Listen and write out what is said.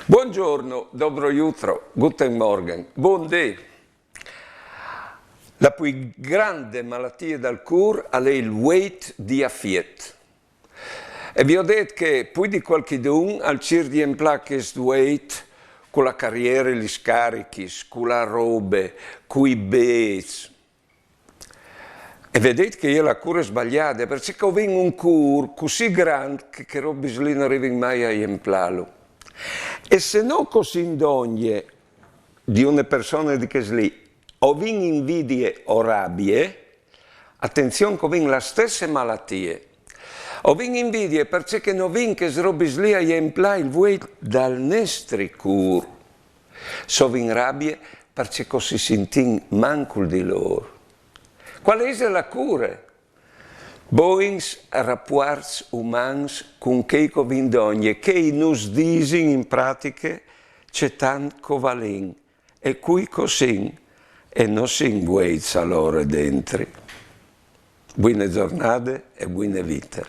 Buongiorno, dobro jutro, guten Morgen, buon day. La più grande malattia del cur è il weight di affiet. E vi ho detto che più di qualche d'un al cir di emplaches weight con la carriera e gli scarichi, con la robe, con i bets. E vedete che io la cura è sbagliata, perché ho vinto un cur così grande che robe lì non arrivo mai a emplarlo. E se non così indogne di una persona di che lì, o vin invidie o rabbie, attenzione che ho la stessa malattia. O vin invidie perché non vin che robe lì a emplarlo il voi dal nostro cur. So vin rabbie perché così sentin manco di loro. Qual è la cura? Boins rapporti umani con che vindogne, che nos dicono in pratica c'è tanto valin, e qui così, e non si inguezza loro dentro. Buone giornate e buone vite.